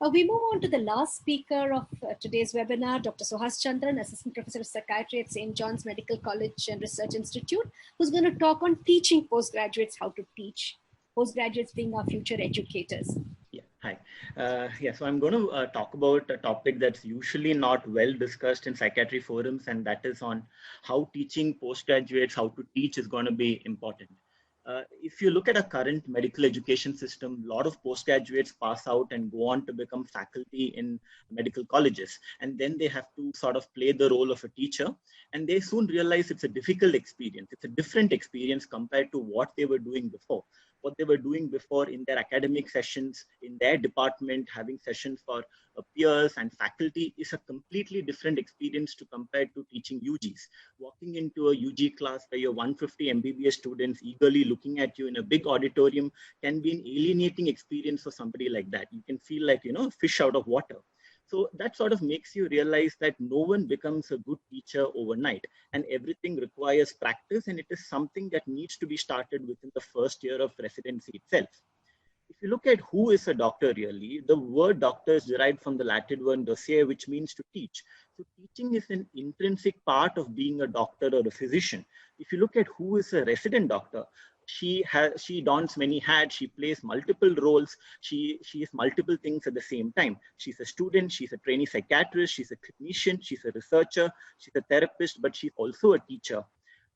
We move on to the last speaker of today's webinar, Dr.Suhas Chandran, Assistant Professor of Psychiatry at St.Johns Medical College and Research Institute, who's going to talk on teaching postgraduates how to teach, postgraduates being our future educators. Yeah, hi. So I'm going to talk about a topic that's usually not well discussed in psychiatry forums, and that is on how teaching postgraduates how to teach is going to be important. If you look at a current medical education system, a lot of postgraduates pass out and go on to become faculty in medical colleges. And then they have to sort of play the role of a teacher. And they soon realize it's a difficult experience. It's a different experience compared to what they were doing before. What they were doing before in their academic sessions, in their department, having sessions for peers and faculty is a completely different experience to compare to teaching UGs. Walking into a UG class where you're 150 MBBS students eagerly looking at you in a big auditorium can be an alienating experience for somebody like that. You can feel like, fish out of water. So that sort of makes you realize that no one becomes a good teacher overnight, and everything requires practice, and it is something that needs to be started within the first year of residency itself. If you look at who is a doctor really, the word doctor is derived from the Latin word docere, which means to teach. So teaching is an intrinsic part of being a doctor or a physician. If you look at who is a resident doctor, she dons many hats, she plays multiple roles, she is multiple things at the same time. She's a student, she's a trainee psychiatrist, she's a clinician, she's a researcher, she's a therapist, but she's also a teacher.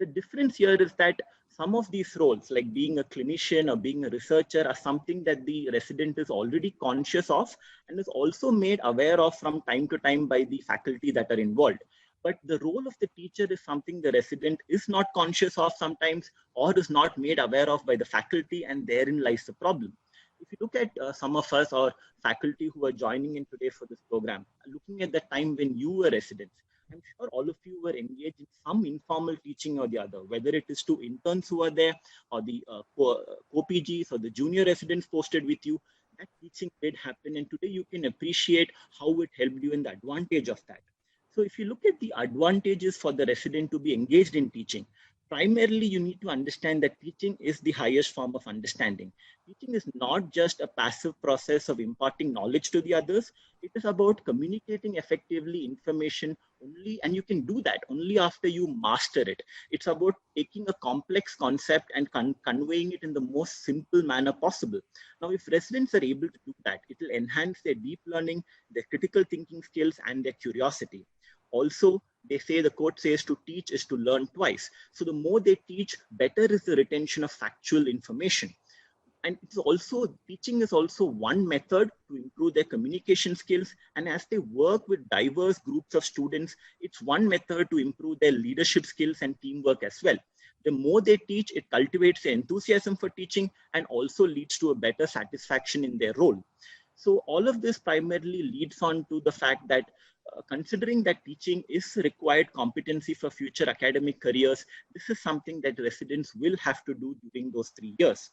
The difference here is that some of these roles, like being a clinician or being a researcher, are something that the resident is already conscious of and is also made aware of from time to time by the faculty that are involved. But the role of the teacher is something the resident is not conscious of sometimes, or is not made aware of by the faculty, and therein lies the problem. If you look at some of us or faculty who are joining in today for this program, looking at the time when you were residents, I'm sure all of you were engaged in some informal teaching or the other, whether it is to interns who are there or the co-PGs or the junior residents posted with you. That teaching did happen, and today you can appreciate how it helped you in the advantage of that. So if you look at the advantages for the resident to be engaged in teaching, primarily you need to understand that teaching is the highest form of understanding. Teaching is not just a passive process of imparting knowledge to the others. It is about communicating effectively information only, and you can do that only after you master it. It's about taking a complex concept and conveying it in the most simple manner possible. Now, if residents are able to do that, it will enhance their deep learning, their critical thinking skills, and their curiosity. Also, they say, the quote says, to teach is to learn twice. So the more they teach, better is the retention of factual information. And it's also, teaching is also one method to improve their communication skills. And as they work with diverse groups of students, it's one method to improve their leadership skills and teamwork as well. The more they teach, it cultivates their enthusiasm for teaching and also leads to a better satisfaction in their role. So all of this primarily leads on to the fact that considering that teaching is required competency for future academic careers, this is something that residents will have to do during those 3 years.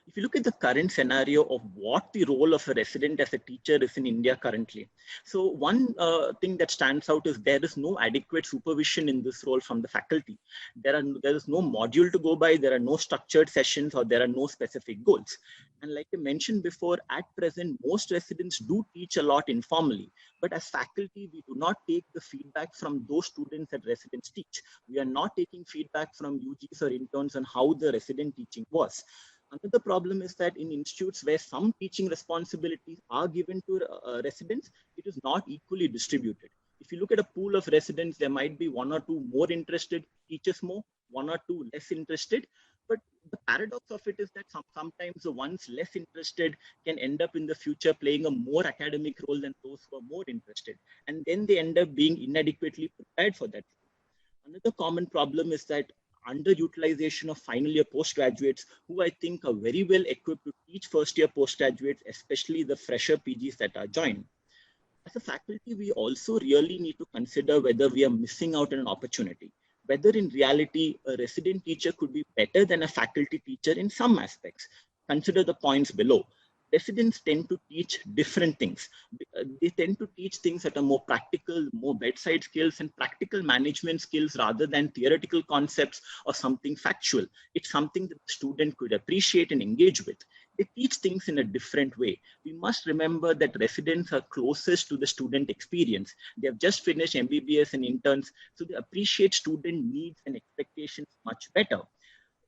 If you look at the current scenario of what the role of a resident as a teacher is in India currently, so one thing that stands out is there is no adequate supervision in this role from the faculty. There is no module to go by, there are no structured sessions, or there are no specific goals. And like I mentioned before, at present, most residents do teach a lot informally. But as faculty, we do not take the feedback from those students that residents teach. We are not taking feedback from UGs or interns on how the resident teaching was. Another problem is that in institutes where some teaching responsibilities are given to residents, it is not equally distributed. If you look at a pool of residents, there might be 1 or 2 more interested teachers more, 1 or 2 less interested. But the paradox of it is that sometimes the ones less interested can end up in the future playing a more academic role than those who are more interested. And then they end up being inadequately prepared for that. Another common problem is that underutilization of final year postgraduates who I think are very well equipped to teach first year postgraduates, especially the fresher PGs that are joined. As a faculty, we also really need to consider whether we are missing out on an opportunity, whether in reality a resident teacher could be better than a faculty teacher in some aspects. Consider the points below. Residents tend to teach different things. They tend to teach things that are more practical, more bedside skills and practical management skills rather than theoretical concepts or something factual. It's something that the student could appreciate and engage with. they teach things in a different way. We must remember that residents are closest to the student experience. They have just finished MBBS and interns, so they appreciate student needs and expectations much better.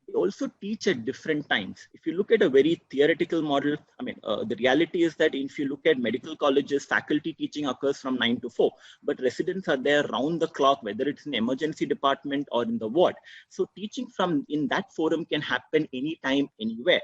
They also teach at different times. If you look at a very theoretical model, the reality is that if you look at medical colleges, faculty teaching occurs from 9 to 4, but residents are there round the clock, whether it's in emergency department or in the ward. So teaching from in that forum can happen anytime, anywhere.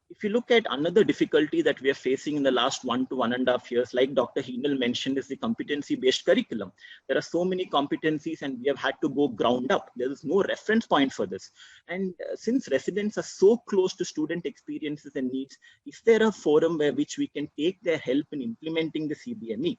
If you look at another difficulty that we are facing in the last 1 to 1.5 years, like Dr. Heenal mentioned, is the competency-based curriculum. There are so many competencies and we have had to go ground up. There is no reference point for this. And since residents are so close to student experiences and needs, is there a forum where which we can take their help in implementing the CBME?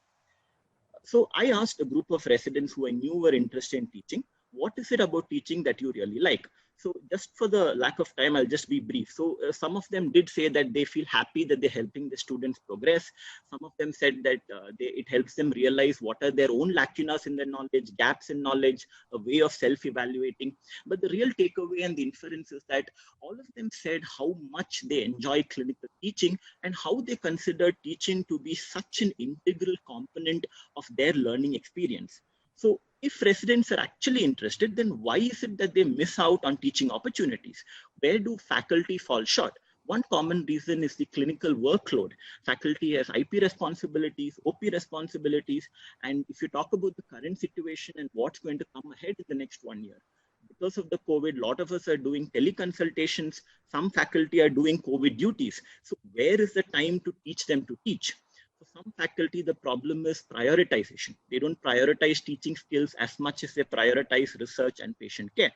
So I asked a group of residents who I knew were interested in teaching, what is it about teaching that you really like? So just for the lack of time, I'll just be brief. So some of them did say that they feel happy that they're helping the students progress. Some of them said that it helps them realize what are their own lacunas in their knowledge, gaps in knowledge, a way of self-evaluating. But the real takeaway and the inference is that all of them said how much they enjoy clinical teaching and how they consider teaching to be such an integral component of their learning experience. So if residents are actually interested, then why is it that they miss out on teaching opportunities? Where do faculty fall short? One common reason is the clinical workload. Faculty has IP responsibilities, OP responsibilities, and if you talk about the current situation and what's going to come ahead in the next 1 year, because of the COVID, a lot of us are doing teleconsultations. Some faculty are doing COVID duties. So where is the time to teach them to teach? For some faculty, the problem is prioritization. They don't prioritize teaching skills as much as they prioritize research and patient care.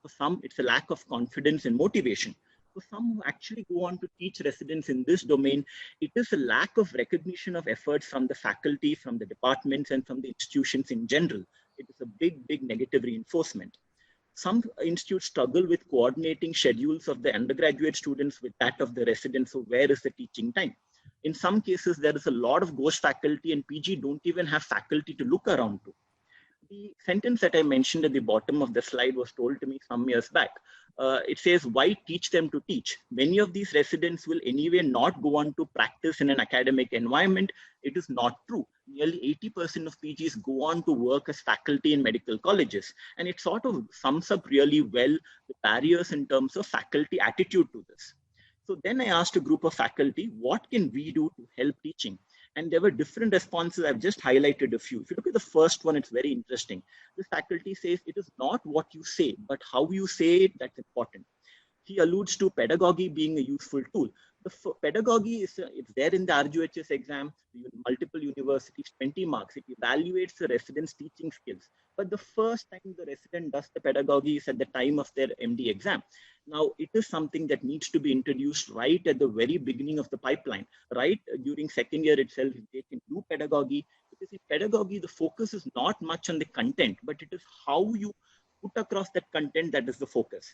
For some, it's a lack of confidence and motivation. For some who actually go on to teach residents in this domain, it is a lack of recognition of efforts from the faculty, from the departments, and from the institutions in general. It is a big, big negative reinforcement. Some institutes struggle with coordinating schedules of the undergraduate students with that of the residents. So where is the teaching time? In some cases, there is a lot of ghost faculty and PG don't even have faculty to look around to. The sentence that I mentioned at the bottom of the slide was told to me some years back. It says, why teach them to teach? Many of these residents will anyway not go on to practice in an academic environment. It is not true. Nearly 80% of PGs go on to work as faculty in medical colleges. And it sort of sums up really well the barriers in terms of faculty attitude to this. So then I asked a group of faculty, what can we do to help teaching? And there were different responses. I've just highlighted a few. If you look at the first one, it's very interesting. The faculty says it is not what you say, but how you say it that's important. He alludes to pedagogy being a useful tool. The pedagogy is it's there in the RGHS exam, multiple universities, 20 marks. It evaluates the resident's teaching skills. But the first time the resident does the pedagogy is at the time of their MD exam. Now, it is something that needs to be introduced right at the very beginning of the pipeline, right during second year itself. They can do pedagogy, because in pedagogy, the focus is not much on the content, but it is how you put across that content that is the focus.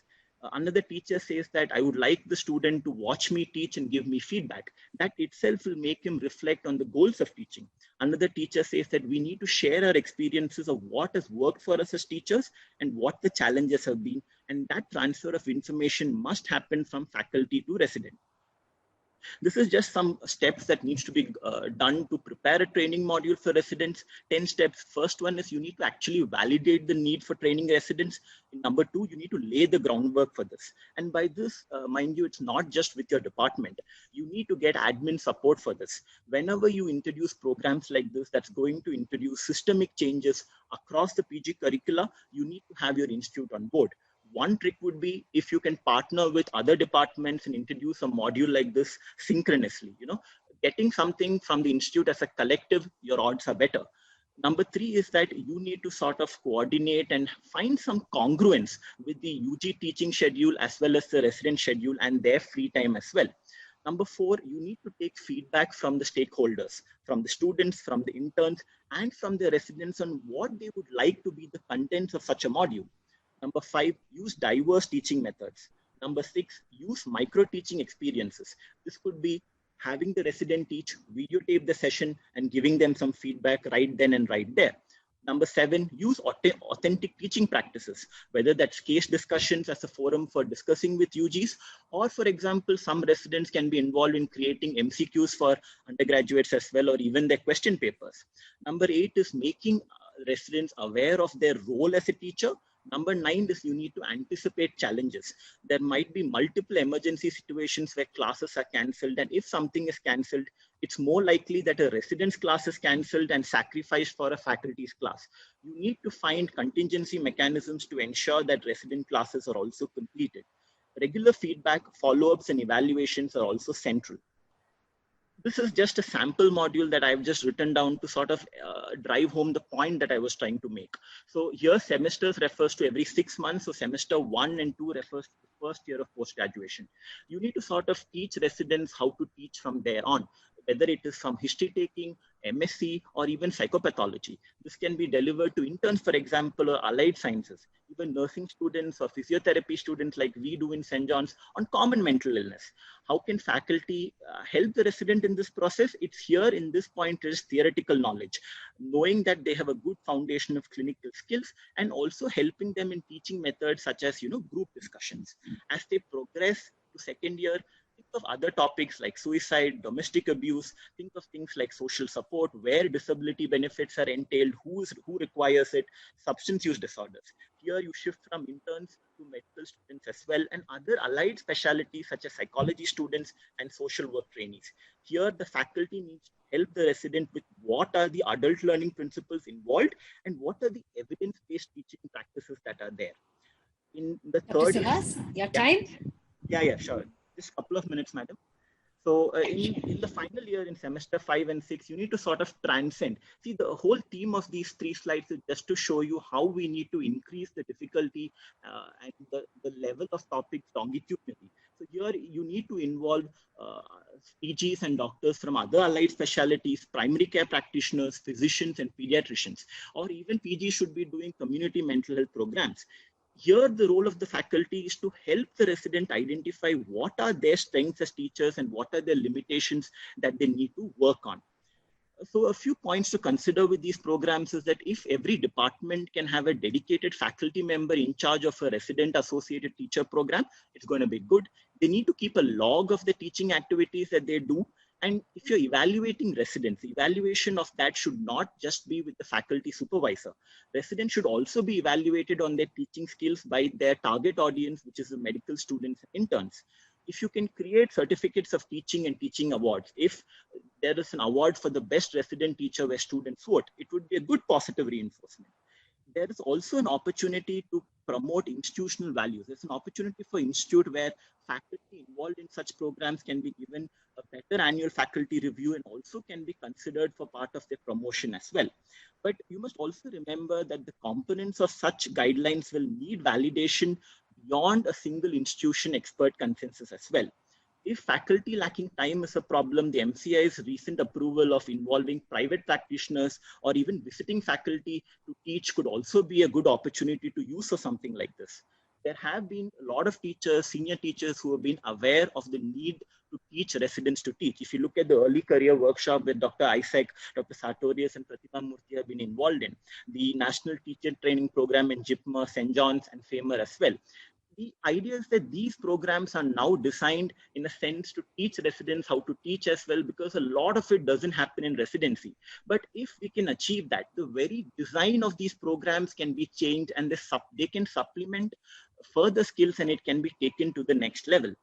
Another teacher says that I would like the student to watch me teach and give me feedback. That itself will make him reflect on the goals of teaching. Another teacher says that we need to share our experiences of what has worked for us as teachers and what the challenges have been. And that transfer of information must happen from faculty to resident. This is just some steps that needs to be done to prepare a training module for residents. 10 steps. First one is you need to actually validate the need for training residents. Number two, you need to lay the groundwork for this. And by this, mind you, it's not just with your department. You need to get admin support for this. Whenever you introduce programs like this, that's going to introduce systemic changes across the PG curricula, you need to have your institute on board. One trick would be if you can partner with other departments and introduce a module like this synchronously. Getting something from the institute as a collective, your odds are better. Number three is that you need to sort of coordinate and find some congruence with the UG teaching schedule as well as the resident schedule and their free time as well. Number four, you need to take feedback from the stakeholders, from the students, from the interns, and from the residents on what they would like to be the contents of such a module. Number five, use diverse teaching methods. Number six, use micro-teaching experiences. This could be having the resident teach, videotape the session, and giving them some feedback right then and right there. Number 7, use authentic teaching practices, whether that's case discussions as a forum for discussing with UGs, or for example, some residents can be involved in creating MCQs for undergraduates as well, or even their question papers. Number 8 is making residents aware of their role as a teacher. Number 9 is you need to anticipate challenges. There might be multiple emergency situations where classes are cancelled, and if something is cancelled, it's more likely that a resident's class is cancelled and sacrificed for a faculty's class. You need to find contingency mechanisms to ensure that resident classes are also completed. Regular feedback, follow-ups, and evaluations are also central. This is just a sample module that I've just written down to sort of drive home the point that I was trying to make. So here semesters refers to every 6 months. So semester 1 and 2 refers to the first year of post-graduation. You need to sort of teach residents how to teach from there on, whether it is from history taking, MSc, or even psychopathology. This can be delivered to interns, for example, or allied sciences, even nursing students or physiotherapy students like we do in St.Johns on common mental illness. How can faculty help the resident in this process? It's here in this point is theoretical knowledge, knowing that they have a good foundation of clinical skills, and also helping them in teaching methods such as, group discussions. As they progress to second year, think of other topics like suicide, domestic abuse, think of things like social support, where disability benefits are entailed, who requires it, substance use disorders. Here you shift from interns to medical students as well, and other allied specialties such as psychology students and social work trainees. Here the faculty needs to help the resident with what are the adult learning principles involved and what are the evidence-based teaching practices that are there. In the Dr. third... Suhas, your time? Yeah, sure. Just a couple of minutes, madam. So in the final year, in semester 5 and 6, you need to sort of transcend. See, the whole theme of these 3 slides is just to show you how we need to increase the difficulty and the level of topics longitudinally. So here you need to involve PGs and doctors from other allied specialties, primary care practitioners, physicians, and pediatricians, or even PGs should be doing community mental health programs. Here, the role of the faculty is to help the resident identify what are their strengths as teachers and what are their limitations that they need to work on. So a few points to consider with these programs is that if every department can have a dedicated faculty member in charge of a resident associated teacher program, it's going to be good. They need to keep a log of the teaching activities that they do. And if you're evaluating residents, evaluation of that should not just be with the faculty supervisor. Residents should also be evaluated on their teaching skills by their target audience, which is the medical students and interns. If you can create certificates of teaching and teaching awards, if there is an award for the best resident teacher where students vote, it would be a good positive reinforcement. There is also an opportunity to promote institutional values. There's an opportunity for institute where faculty involved in such programs can be given a better annual faculty review and also can be considered for part of their promotion as well. But you must also remember that the components of such guidelines will need validation beyond a single institution expert consensus as well. If faculty lacking time is a problem, the MCI's recent approval of involving private practitioners or even visiting faculty to teach could also be a good opportunity to use for something like this. There have been a lot of teachers, senior teachers who have been aware of the need to teach residents to teach. If you look at the early career workshop that Dr. Isaac, Dr. Sartorius, and Pratibha Murthy have been involved in, the National Teacher Training Program in JIPMER, St. John's, and FAMER as well. The idea is that these programs are now designed in a sense to teach residents how to teach as well, because a lot of it doesn't happen in residency. But if we can achieve that, the very design of these programs can be changed and they can supplement further skills and it can be taken to the next level.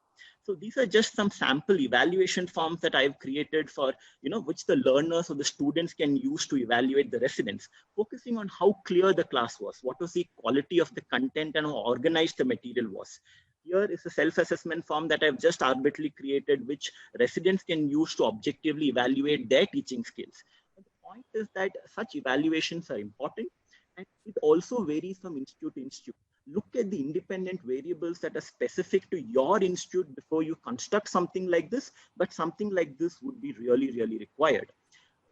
So these are just some sample evaluation forms that I've created for, which the learners or the students can use to evaluate the residents, focusing on how clear the class was, what was the quality of the content and how organized the material was. Here is a self-assessment form that I've just arbitrarily created, which residents can use to objectively evaluate their teaching skills. And the point is that such evaluations are important, and it also varies from institute to institute. Look at the independent variables that are specific to your institute before you construct something like this, but something like this would be really, really required.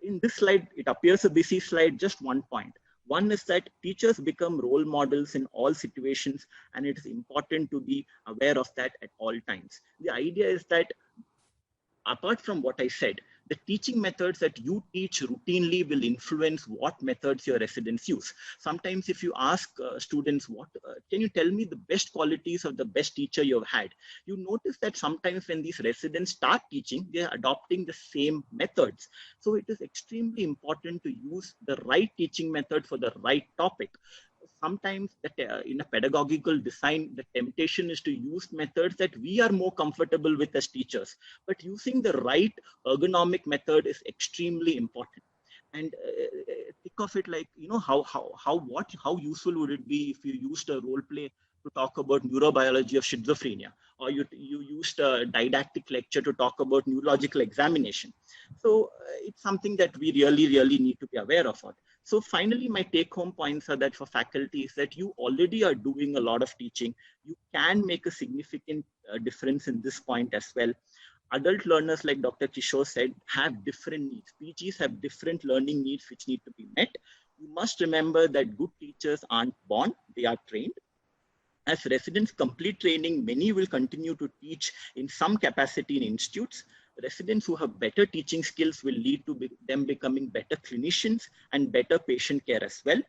In this slide, it appears a busy slide, just one point. One is that teachers become role models in all situations, and it is important to be aware of that at all times. The idea is that apart from what I said, The teaching methods that you teach routinely will influence what methods your residents use. Sometimes if you ask students, can you tell me the best qualities of the best teacher you've had? You notice that sometimes when these residents start teaching, they are adopting the same methods. So it is extremely important to use the right teaching method for the right topic. Sometimes in a pedagogical design, the temptation is to use methods that we are more comfortable with as teachers. But using the right ergonomic method is extremely important. And think of it like, how useful would it be if you used a role play to talk about neurobiology of schizophrenia, or you used a didactic lecture to talk about neurological examination. So it's something that we really need to be aware of. So finally, my take-home points are that for faculty is that you already are doing a lot of teaching. You can make a significant difference in this point as well. Adult learners, like Dr. Kishore said, have different needs. PGs have different learning needs which need to be met. You must remember that good teachers aren't born, they are trained. As residents complete training, many will continue to teach in some capacity in institutes. Residents who have better teaching skills will lead to them becoming better clinicians and better patient care as well.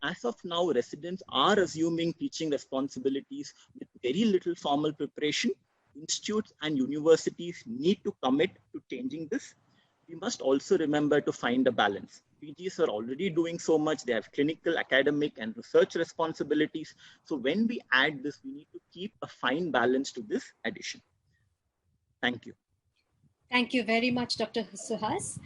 As of now, residents are assuming teaching responsibilities with very little formal preparation. Institutes and universities need to commit to changing this. We must also remember to find a balance. PGs are already doing so much. They have clinical, academic, and research responsibilities. So when we add this, we need to keep a fine balance to this addition. Thank you. Thank you very much, Dr. Suhas.